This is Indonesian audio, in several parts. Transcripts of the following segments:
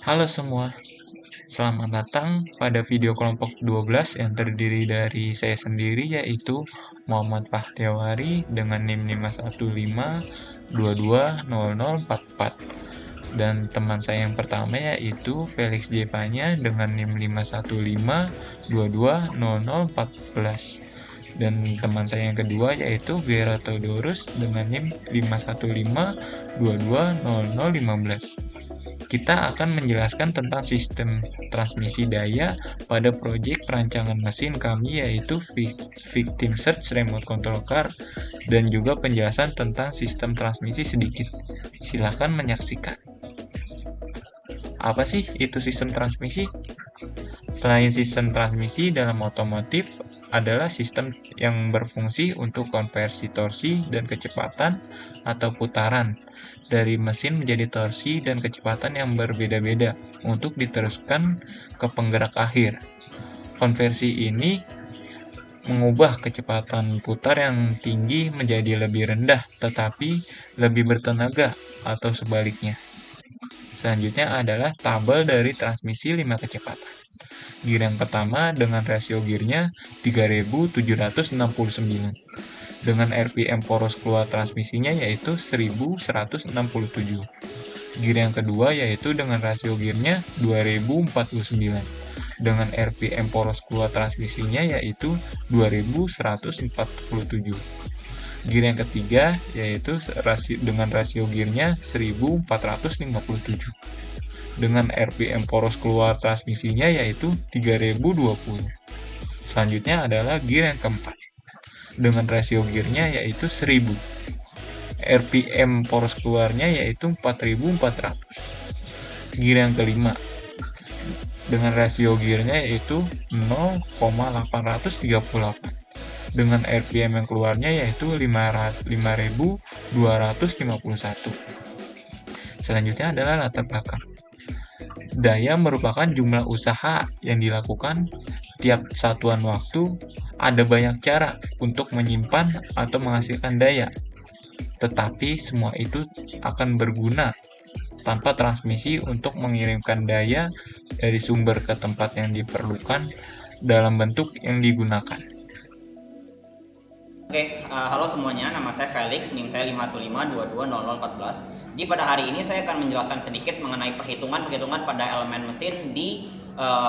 Halo semua, selamat datang pada video kelompok 12 yang terdiri dari saya sendiri yaitu Muhammad Fahtiawari dengan NIM 515220044 dan teman saya yang pertama yaitu Felix Jevanya dengan NIM 515220014 dan teman saya yang kedua yaitu Gera Theodorus dengan NIM 515220015. Kita akan menjelaskan tentang sistem transmisi daya pada proyek perancangan mesin kami yaitu Victim Search Remote Control Car dan juga penjelasan tentang sistem transmisi sedikit. Silahkan menyaksikan. Apa sih itu sistem transmisi? Selain sistem transmisi dalam otomotif adalah sistem yang berfungsi untuk konversi torsi dan kecepatan atau putaran dari mesin menjadi torsi dan kecepatan yang berbeda-beda untuk diteruskan ke penggerak akhir. Konversi ini mengubah kecepatan putar yang tinggi menjadi lebih rendah tetapi lebih bertenaga atau sebaliknya. Selanjutnya adalah tabel dari transmisi 5 kecepatan. Gear yang pertama dengan rasio gearnya 3769 dengan RPM poros keluar transmisinya yaitu 1167. Gear yang kedua yaitu dengan rasio gearnya 2049 dengan RPM poros keluar transmisinya yaitu 2147. Gear yang ketiga yaitu dengan rasio gearnya 1457 dengan RPM poros keluar transmisinya yaitu 3020. Selanjutnya adalah gear yang keempat dengan rasio gearnya yaitu 1000. RPM poros keluarnya yaitu 4400. Gear yang kelima dengan rasio gearnya yaitu 0,838 dengan RPM yang keluarnya yaitu 5251. Selanjutnya adalah latar belakang. Daya merupakan jumlah usaha yang dilakukan tiap satuan waktu. Ada banyak cara untuk menyimpan atau menghasilkan daya, tetapi semua itu akan berguna tanpa transmisi untuk mengirimkan daya dari sumber ke tempat yang diperlukan dalam bentuk yang digunakan. Halo semuanya, nama saya Felix, NIM saya 515220014. Jadi pada hari ini saya akan menjelaskan sedikit mengenai perhitungan-perhitungan pada elemen mesin di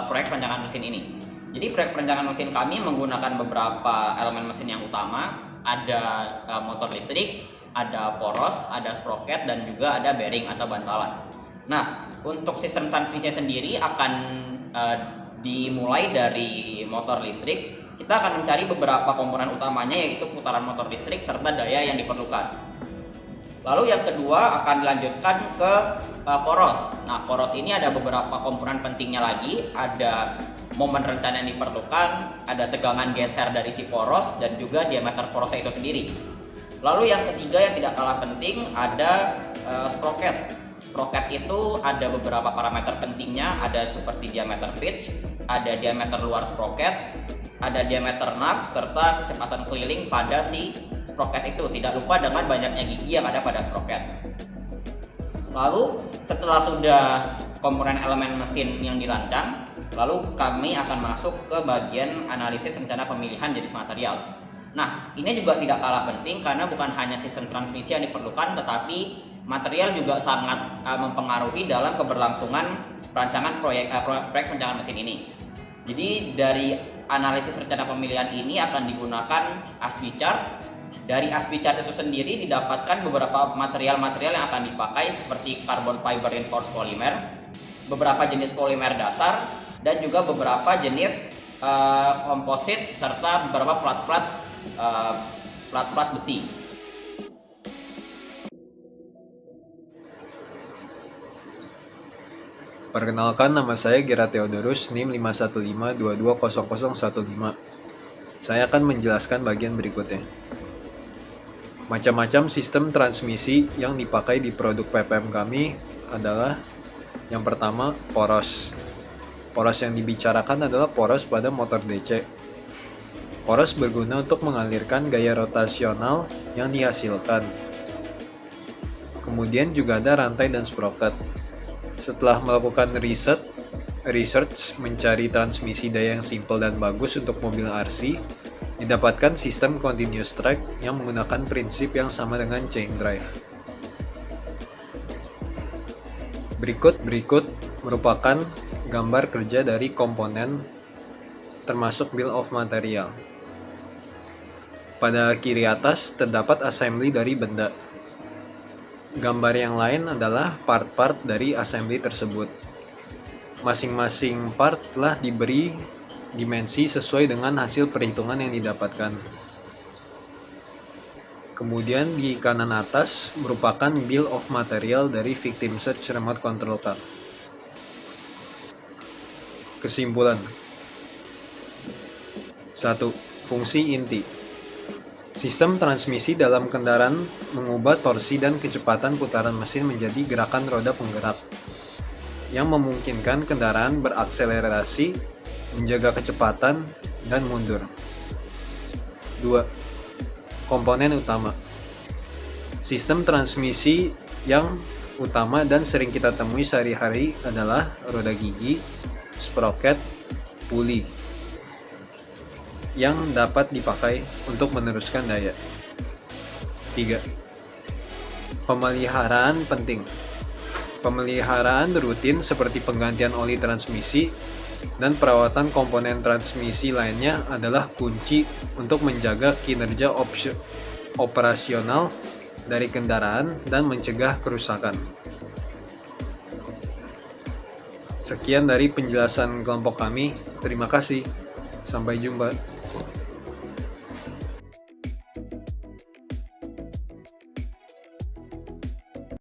proyek perancangan mesin ini. Jadi proyek perancangan mesin kami menggunakan beberapa elemen mesin yang utama, ada motor listrik, ada poros, ada sprocket, dan juga ada bearing atau bantalan. Nah, untuk sistem transmisi sendiri akan dimulai dari motor listrik. Kita akan mencari beberapa komponen utamanya yaitu putaran motor listrik serta daya yang diperlukan. Lalu yang kedua akan dilanjutkan ke poros. Nah, poros ini ada beberapa komponen pentingnya lagi, ada momen rencana yang diperlukan, ada tegangan geser dari si poros, dan juga diameter porosnya itu sendiri. Lalu yang ketiga yang tidak kalah penting ada sprocket. Sprocket itu ada beberapa parameter pentingnya, ada seperti diameter pitch, ada diameter luar sprocket, ada diameter knob, serta kecepatan keliling pada si sprocket itu. Tidak lupa dengan banyaknya gigi yang ada pada sprocket. Lalu setelah sudah komponen elemen mesin yang dirancang, lalu kami akan masuk ke bagian analisis rencana pemilihan jenis material. Nah, ini juga tidak kalah penting karena bukan hanya sistem transmisi yang diperlukan, tetapi material juga sangat mempengaruhi dalam keberlangsungan perancangan proyek perancangan mesin ini. Jadi dari analisis rencana pemilihan ini akan digunakan ASPI chart. Dari ASPI chart itu sendiri didapatkan beberapa material-material yang akan dipakai seperti carbon fiber reinforced polymer, beberapa jenis polimer dasar, dan juga beberapa jenis komposit serta beberapa plat besi. Perkenalkan, nama saya Gera Theodorus, NIM 515220015. Saya akan menjelaskan bagian berikutnya. Macam-macam sistem transmisi yang dipakai di produk PPM kami adalah yang pertama, poros. Poros yang dibicarakan adalah poros pada motor DC. Poros berguna untuk mengalirkan gaya rotasional yang dihasilkan. Kemudian juga ada rantai dan sprocket. Setelah melakukan research mencari transmisi daya yang simpel dan bagus untuk mobil RC, didapatkan sistem continuous track yang menggunakan prinsip yang sama dengan chain drive. Berikut merupakan gambar kerja dari komponen termasuk bill of material. Pada kiri atas terdapat assembly dari benda. Gambar yang lain adalah part-part dari assembly tersebut. Masing-masing part telah diberi dimensi sesuai dengan hasil perhitungan yang didapatkan. Kemudian di kanan atas merupakan bill of material dari victim search remote control car. Kesimpulan. 1. Fungsi inti. Sistem transmisi dalam kendaraan mengubah torsi dan kecepatan putaran mesin menjadi gerakan roda penggerak, yang memungkinkan kendaraan berakselerasi, menjaga kecepatan, dan mundur. 2. Komponen utama. Sistem transmisi yang utama dan sering kita temui sehari-hari adalah roda gigi, sprocket, puli, yang dapat dipakai untuk meneruskan daya. 3. Pemeliharaan penting. Pemeliharaan rutin seperti penggantian oli transmisi dan perawatan komponen transmisi lainnya adalah kunci untuk menjaga kinerja operasional dari kendaraan dan mencegah kerusakan. Sekian dari penjelasan kelompok kami. Terima kasih. Sampai jumpa.